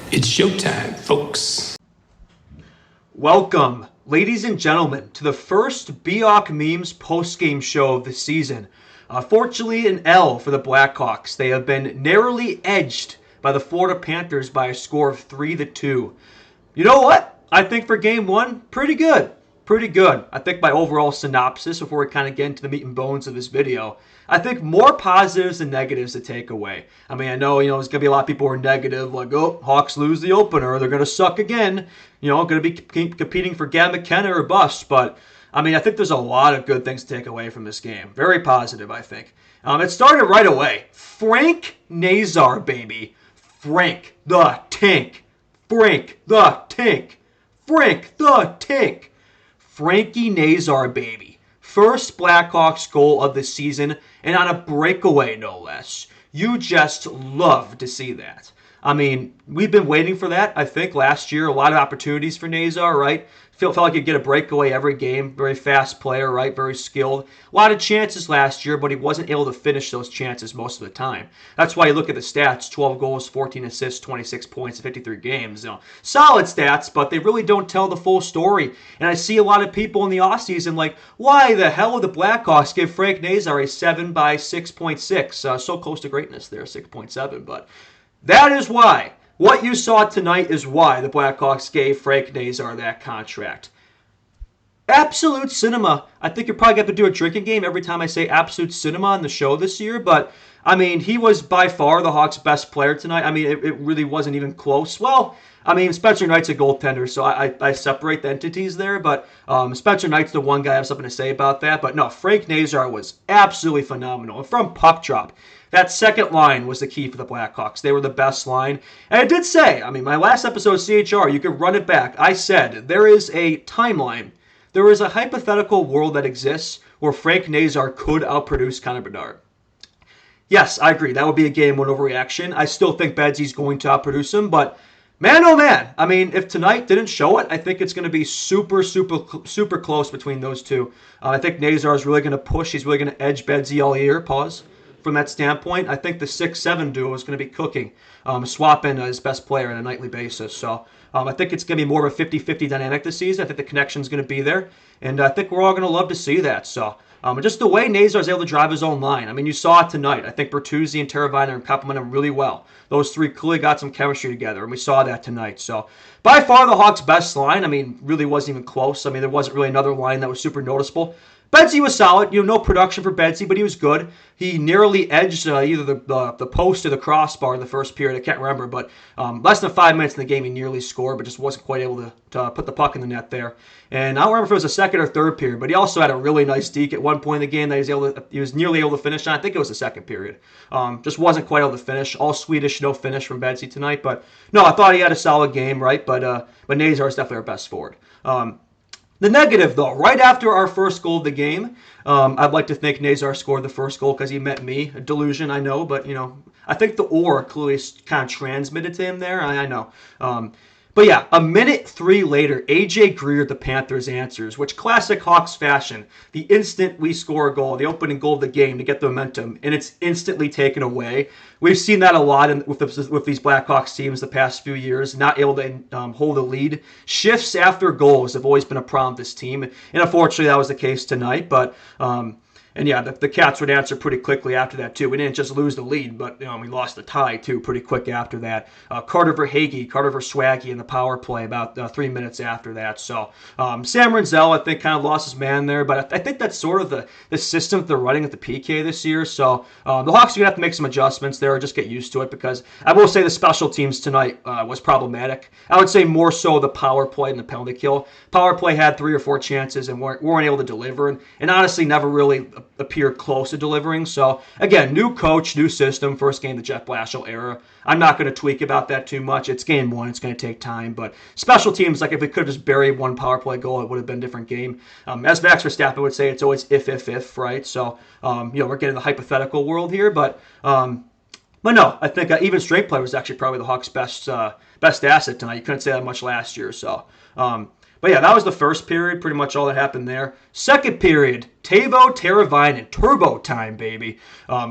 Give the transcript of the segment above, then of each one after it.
It's showtime, folks. Welcome, ladies and gentlemen, to the first Beoc Memes post-game show of the season. Fortunately, an L for the Blackhawks. They have been narrowly edged by the Florida Panthers by a score of 3-2. You know what? I think for game one, pretty good. Pretty good. I think my overall synopsis, before we kind of get into the meat and bones of this video, I think more positives than negatives to take away. I mean, I know, there's going to be a lot of people who are negative, like, oh, Hawks lose the opener, they're going to suck again, going to be competing for Gab McKenna or bust, but, I mean, I think there's a lot of good things to take away from this game. Very positive, I think. It started right away. Frank Nazar, baby. Frank the Tank. Frank the Tank. Frank the Tank. Frankie Nazar, baby. First Blackhawks goal of the season, and on a breakaway, no less. You just love to see that. I mean, we've been waiting for that, I think, last year. A lot of opportunities for Nazar, right? Felt like he'd get a breakaway every game. Very fast player, right? Very skilled. A lot of chances last year, but he wasn't able to finish those chances most of the time. That's why you look at the stats. 12 goals, 14 assists, 26 points in 53 games. Solid stats, but they really don't tell the full story. And I see a lot of people in the offseason like, why the hell would the Blackhawks give Frank Nazar a 7 by 6.6? So close to greatness there, 6.7. But that is why. What you saw tonight is why the Blackhawks gave Frank Nazar that contract. Absolute cinema. I think you're probably going to have to do a drinking game every time I say absolute cinema on the show this year, but I mean, he was by far the Hawks' best player tonight. I mean, it really wasn't even close. Well, I mean, Spencer Knight's a goaltender, so I separate the entities there, but Spencer Knight's the one guy I have something to say about that. But no, Frank Nazar was absolutely phenomenal. And from puck drop, that second line was the key for the Blackhawks. They were the best line. And I did say, I mean, my last episode of CHR, you could run it back. I said there is a timeline. There is a hypothetical world that exists where Frank Nazar could outproduce Connor Bedard. Yes, I agree. That would be a game one overreaction. I still think Bedsy's going to outproduce him, but man, oh man. I mean, if tonight didn't show it, I think it's going to be super close between those two. I think Nazar is really going to push. He's really going to edge Bedsy all year. Pause. From that standpoint, I think the 6-7 duo is going to be cooking, swapping his best player on a nightly basis. So I think it's going to be more of a 50-50 dynamic this season. I think the connection's going to be there, and I think we're all going to love to see that. So just the way Nazar is able to drive his own line. I mean, you saw it tonight. I think Bertuzzi and Teravainen complement him really well. Those three clearly got some chemistry together, and we saw that tonight. So by far the Hawks' best line. I mean, really wasn't even close. I mean, there wasn't really another line that was super noticeable. Bedsy was solid. No production for Bedsy, but he was good. He narrowly edged either the post or the crossbar in the first period. I can't remember, but less than 5 minutes in the game, he nearly scored, but just wasn't quite able to put the puck in the net there. And I don't remember if it was a second or third period, but he also had a really nice deke at one point in the game that he was nearly able to finish on. I think it was the second period. Just wasn't quite able to finish. All Swedish, no finish from Bedsy tonight. But no, I thought he had a solid game, right? But Nazar is definitely our best forward. The negative, though, right after our first goal of the game, I'd like to think Nazar scored the first goal because he met me. A delusion, I know, but, I think the aura clearly kind of transmitted to him there. I know. But yeah, a minute 3 later, A.J. Greer, the Panthers, answers, which classic Hawks fashion, the instant we score a goal, the opening goal of the game to get the momentum, and it's instantly taken away. We've seen that a lot with these Blackhawks teams the past few years, not able to hold a lead. Shifts after goals have always been a problem with this team, and unfortunately that was the case tonight, but and yeah, the Cats would answer pretty quickly after that, too. We didn't just lose the lead, but we lost the tie, too, pretty quick after that. Carter Verhaeghe, Carter Swaggy in the power play about 3 minutes after that. So Sam Renzel, I think, kind of lost his man there, but I think that's sort of the system that they're running at the PK this year. So the Hawks are going to have to make some adjustments there or just get used to it, because I will say the special teams tonight was problematic. I would say more so the power play than the penalty kill. Power play had 3 or 4 chances and weren't able to deliver, and honestly never really appear close to delivering. So again, new coach, new system, first game of the Jeff Blashill era. I'm not going to tweak about that too much. It's game one. It's going to take time. But special teams, like if we could have just buried one power play goal, it would have been a different game. As Max Verstappen would say, it's always if, right? So, we're getting the hypothetical world here. But no, I think even straight play was actually probably the Hawks' best asset tonight. You couldn't say that much last year. So, but yeah, that was the first period, pretty much all that happened there. Second period, Teuvo Teravainen, turbo time, baby.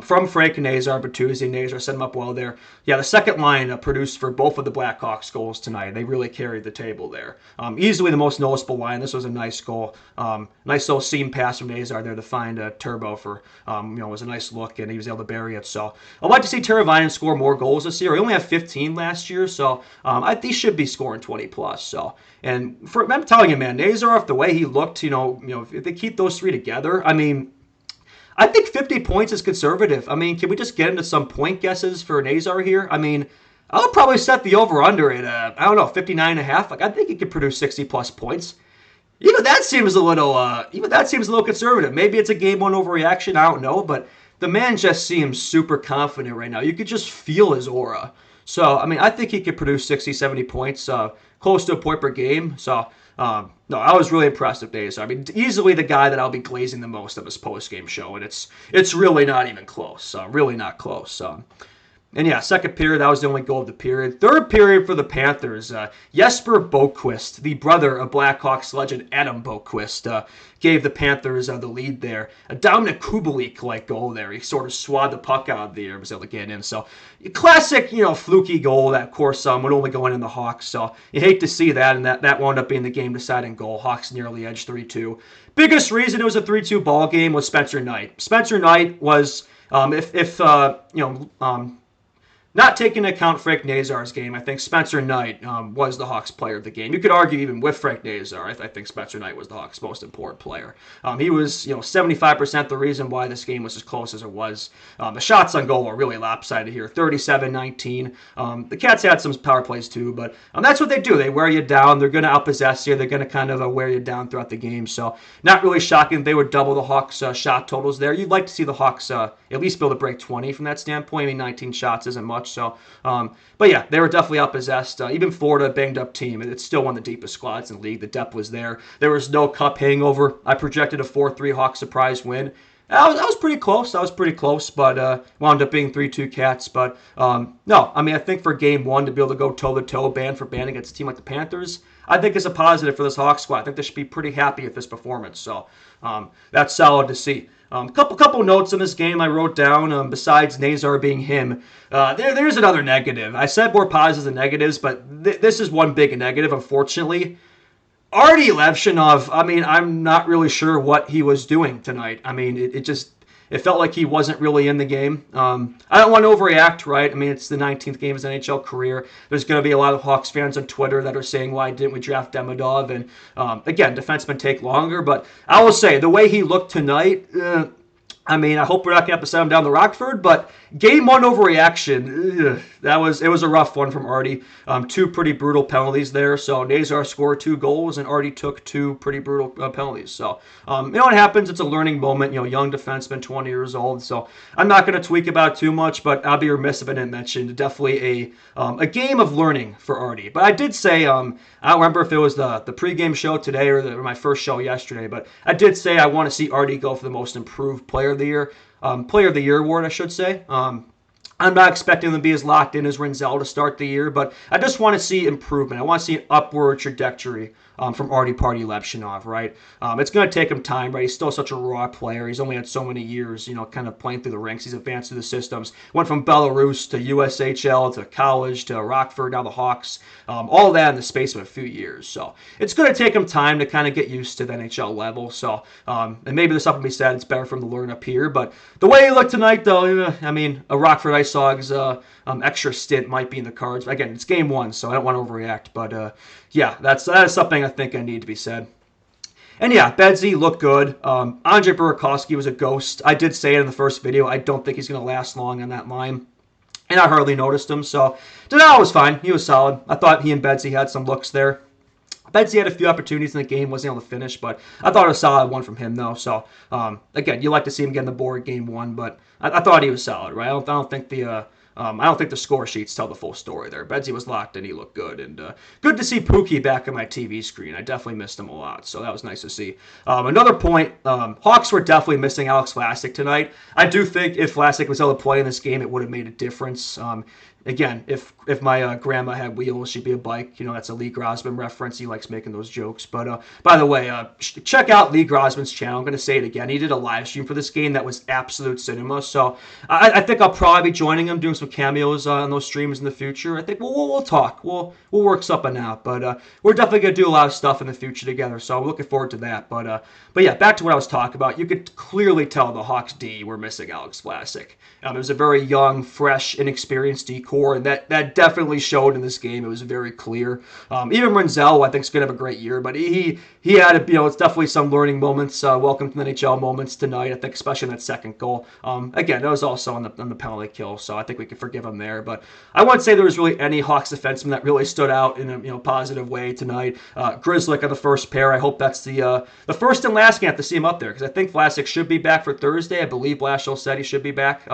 From Frank Nazar, Bertuzzi, Nazar set him up well there. Yeah, the second line produced for both of the Blackhawks goals tonight. They really carried the table there. Easily the most noticeable line. This was a nice goal. Nice little seam pass from Nazar there to find Turbo for, it was a nice look, and he was able to bury it. So I'd like to see Teravainen score more goals this year. He only had 15 last year, so he should be scoring 20 plus. So, and I'm telling you, man, Nazar, the way he looked, if they keep those three together, I mean, I think 50 points is conservative. I mean, can we just get into some point guesses for Nazar here? I mean, I'll probably set the over-under at, 59.5. Like, I think he could produce 60-plus points. Even that seems a little conservative. Maybe it's a game one overreaction. I don't know, but the man just seems super confident right now. You could just feel his aura. So, I mean, I think he could produce 60, 70 points, close to a point per game. So, no, I was really impressed with Nazar. I mean, easily the guy that I'll be glazing the most of his post-game show, and it's really not even close. Really not close. And yeah, second period, that was the only goal of the period. Third period for the Panthers, Jesper Boqvist, the brother of Blackhawks legend Adam Boqvist, gave the Panthers the lead there. A Dominic Kubalik-like goal there. He sort of swatted the puck out of the air, was able to get in. So, classic, fluky goal that, of course, would only go in the Hawks. So, you hate to see that, and that wound up being the game-deciding goal. Hawks nearly edged 3-2. Biggest reason it was a 3-2 ball game was Spencer Knight. Spencer Knight was, not taking into account Frank Nazar's game, I think Spencer Knight was the Hawks player of the game. You could argue even with Frank Nazar, I think Spencer Knight was the Hawks' most important player. He was, 75% the reason why this game was as close as it was. The shots on goal were really lopsided here, 37-19. The Cats had some power plays too, but that's what they do. They wear you down. They're going to outpossess you. They're going to kind of wear you down throughout the game. So not really shocking. They would double the Hawks' shot totals there. You'd like to see the Hawks at least be able to break 20 from that standpoint. I mean, 19 shots isn't much. So, but yeah, they were definitely outpossessed. Even Florida, banged up team, and it's still one of the deepest squads in the league. The depth was there. There was no cup hangover. I projected a 4-3 Hawks surprise win. I was pretty close. But wound up being 3-2 Cats. But no, I mean, I think for game one to be able to go toe-to-toe, band for band against a team like the Panthers, I think it's a positive for this Hawks squad. I think they should be pretty happy with this performance. So that's solid to see. Couple notes in this game I wrote down. Besides Nazar being him, there's another negative. I said more positives than negatives, but this is one big negative, unfortunately. Artie Levshinov, I mean, I'm not really sure what he was doing tonight. I mean, it felt like he wasn't really in the game. I don't want to overreact, right? I mean, it's the 19th game of his NHL career. There's going to be a lot of Hawks fans on Twitter that are saying, why didn't we draft Demidov? And again, defensemen take longer. But I will say, the way he looked tonight, I mean, I hope we're not going to have to send him down to Rockford, but game one overreaction, it was a rough one from Artie. Two pretty brutal penalties there. So Nazar scored 2 goals, and Artie took 2 pretty brutal penalties. So, it happens. It's a learning moment. Young defenseman, 20 years old. So I'm not going to tweak about it too much, but I'll be remiss if I didn't mention definitely a game of learning for Artie. But I did say, I don't remember if it was the pregame show today or my first show yesterday, but I did say I want to see Artie go for the most improved player of the year. Player of the Year award, I should say. I'm not expecting them to be as locked in as Rinzel to start the year, but I just want to see improvement. I want to see an upward trajectory from Artie Party Levshinov, right? It's going to take him time, right? He's still such a raw player. He's only had so many years, kind of playing through the ranks. He's advanced through the systems. Went from Belarus to USHL to college to Rockford, now the Hawks. All that in the space of a few years. So it's going to take him time to kind of get used to the NHL level. So, and maybe there's something to be said. It's better for him to learn up here. But the way he looked tonight, though, I mean, a Rockford Ice Hogs extra stint might be in the cards. Again, it's game one, so I don't want to overreact. But yeah, that is something I think I need to be said. And yeah, Bedsy looked good. Andre Burakovsky was a ghost. I did say it in the first video. I don't think he's going to last long on that line. And I hardly noticed him. So Donnell was fine. He was solid. I thought he and Bedsy had some looks there. Bedsy had a few opportunities in the game, wasn't able to finish, but I thought it was a solid one from him, though. So, again, you like to see him get on the board game one, but I thought he was solid, right? I don't think the score sheets tell the full story there. Bedsy was locked and he looked good, and good to see Pookie back on my TV screen. I definitely missed him a lot, so that was nice to see. Another point, Hawks were definitely missing Alex Vlasic tonight. I do think if Vlasic was able to play in this game, it would have made a difference. Again, if my grandma had wheels, she'd be a bike. You know, that's a Lee Grosman reference. He likes making those jokes. But by the way, check out Lee Grosman's channel. I'm going to say it again. He did a live stream for this game that was absolute cinema. So I think I'll probably be joining him, doing some cameos on those streams in the future. I think we'll talk. We'll work something out. But we're definitely going to do a lot of stuff in the future together. So I'm looking forward to that. But yeah, back to what I was talking about. You could clearly tell the Hawks D were missing Alex Vlasic. It was a very young, fresh, inexperienced D core, and that definitely showed in this game. It was very clear. Even Renzel, I think, is going to have a great year, but he had, it's definitely some learning moments, welcome to the NHL moments tonight, I think, especially in that second goal. Again, that was also on the penalty kill, so I think we can forgive him there, but I wouldn't say there was really any Hawks defenseman that really stood out in a positive way tonight. Grzelcyk on the first pair, I hope that's the first and last game I have to see him up there, because I think Vlasic should be back for Thursday. I believe Blashill said he should be back,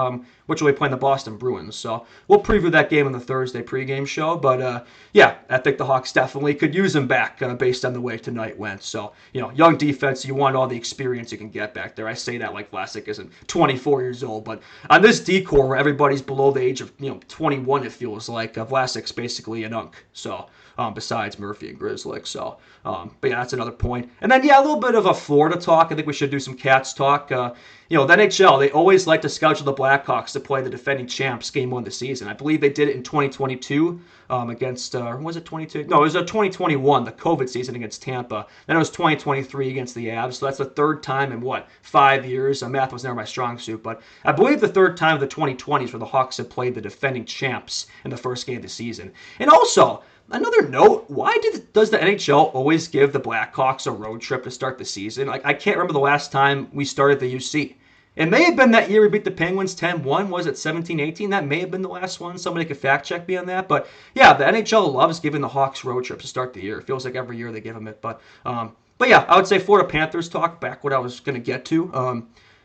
which will be playing the Boston Bruins, so we'll preview that game on the Thursday pregame show, but yeah, I think the Hawks definitely could use him back based on the way tonight went. So, young defense, you want all the experience you can get back there. I say that like Vlasic isn't 24 years old, but on this D-core where everybody's below the age of 21, it feels like Vlasic's basically an unk. So, besides Murphy and Grzelcyk. So, but yeah, that's another point. And then, yeah, a little bit of a Florida talk. I think we should do some Cats talk. The NHL, they always like to schedule the Blackhawks to play the defending champs game 1 of the season. I believe they did it in 2022 against, was it 22? No, it was 2021, the COVID season against Tampa. Then it was 2023 against the Avs. So that's the third time in, 5 years? Math was never my strong suit. But I believe the third time of the 2020s where the Hawks have played the defending champs in the first game of the season. And also, another note, why does the NHL always give the Blackhawks a road trip to start the season? I can't remember the last time we started the UC. It may have been that year we beat the Penguins 10-1. Was it 17-18? That may have been the last one. Somebody could fact check me on that. But yeah, the NHL loves giving the Hawks road trips to start the year. It feels like every year they give them it. But yeah, I would say Florida Panthers talk, back what I was going to get to.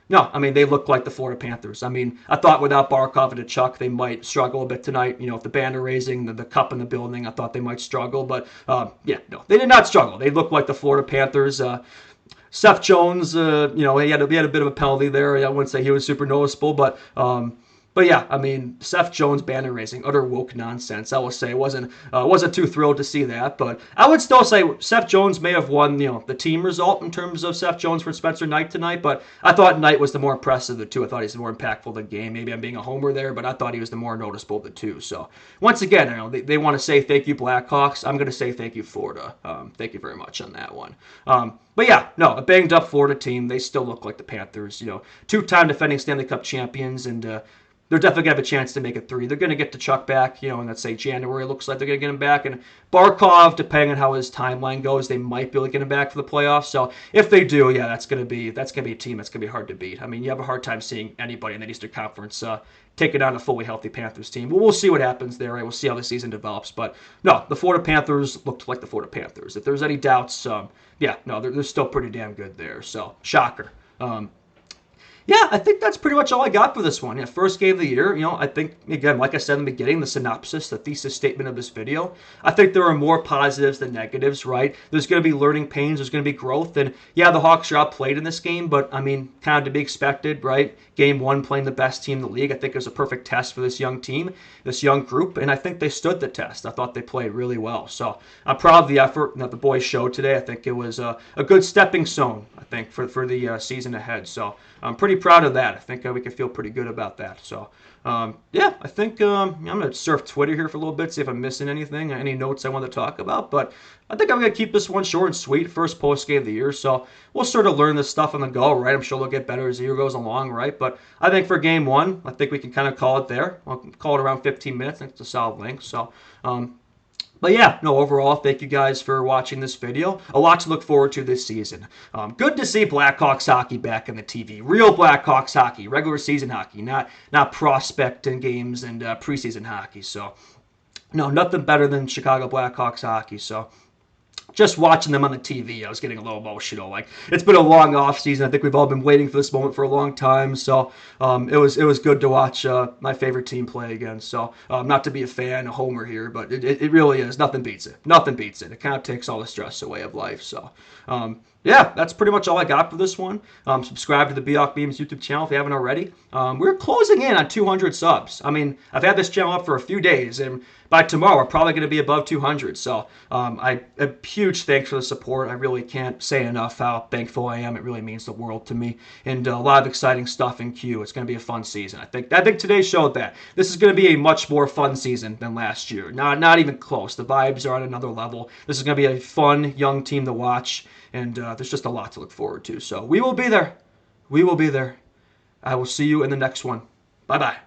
No, I mean, they look like the Florida Panthers. I mean, I thought without Barkov and Chuck, they might struggle a bit tonight. If the banner raising, the cup in the building, I thought they might struggle. But yeah, no, they did not struggle. They looked like the Florida Panthers. Seth Jones, he had a bit of a penalty there. I wouldn't say he was super noticeable, but yeah, I mean, Seth Jones banner raising, utter woke nonsense. I will say, wasn't too thrilled to see that, but I would still say Seth Jones may have won, the team result in terms of Seth Jones for Spencer Knight tonight, but I thought Knight was the more impressive of the two. I thought he's the more impactful of the game. Maybe I'm being a homer there, but I thought he was the more noticeable of the two. So once again, they want to say thank you Blackhawks. I'm going to say thank you Florida. Thank you very much on that one. But yeah, no, a banged up Florida team. They still look like the Panthers. Two-time defending Stanley Cup champions, and they're definitely going to have a chance to make it 3. They're going to get to Chuck back, in, let's say, January. It looks like they're going to get him back. And Barkov, depending on how his timeline goes, they might be able to get him back for the playoffs. So if they do, yeah, that's going to be a team that's going to be hard to beat. I mean, you have a hard time seeing anybody in that Eastern Conference taking on a fully healthy Panthers team. But we'll see what happens there. Right? We'll see how the season develops. But no, the Florida Panthers looked like the Florida Panthers. If there's any doubts, they're still pretty damn good there. So, shocker. Yeah, I think that's pretty much all I got for this one. Yeah, first game of the year, I think, again, like I said in the beginning, the synopsis, the thesis statement of this video, I think there are more positives than negatives, right? There's going to be learning pains, there's going to be growth, and yeah, the Hawks are outplayed in this game, but, I mean, kind of to be expected, right? Game 1 playing the best team in the league, I think it was a perfect test for this young team, this young group, and I think they stood the test. I thought they played really well, so I'm proud of the effort that the boys showed today. I think it was a good stepping stone, I think, for the season ahead, so I'm pretty proud of that. I think we can feel pretty good about that. So, yeah, I think I'm going to surf Twitter here for a little bit, see if I'm missing anything, any notes I want to talk about. But I think I'm going to keep this one short and sweet, first post game of the year. So we'll sort of learn this stuff on the go, right? I'm sure they'll get better as the year goes along, right? But I think for game 1, I think we can kind of call it there. I'll call it around 15 minutes. I think it's a solid length. So, but yeah, no, overall, thank you guys for watching this video. A lot to look forward to this season. Good to see Blackhawks hockey back on the TV. Real Blackhawks hockey, regular season hockey, not prospect in games and preseason hockey. So, no, nothing better than Chicago Blackhawks hockey. So, just watching them on the TV, I was getting a little emotional. Like, it's been a long off season. I think we've all been waiting for this moment for a long time. So it was good to watch my favorite team play again. So not to be a fan, a homer here, but it really is. Nothing beats it. Nothing beats it. It kind of takes all the stress away of life. So Yeah, that's pretty much all I got for this one. Subscribe to the Beoc Memes YouTube channel if you haven't already. We're closing in on 200 subs. I mean, I've had this channel up for a few days, and by tomorrow, we're probably going to be above 200. So a huge thanks for the support. I really can't say enough how thankful I am. It really means the world to me, and a lot of exciting stuff in queue. It's going to be a fun season. I think today showed that this is going to be a much more fun season than last year. Not even close. The vibes are on another level. This is going to be a fun young team to watch. And there's just a lot to look forward to. So we will be there. We will be there. I will see you in the next one. Bye-bye.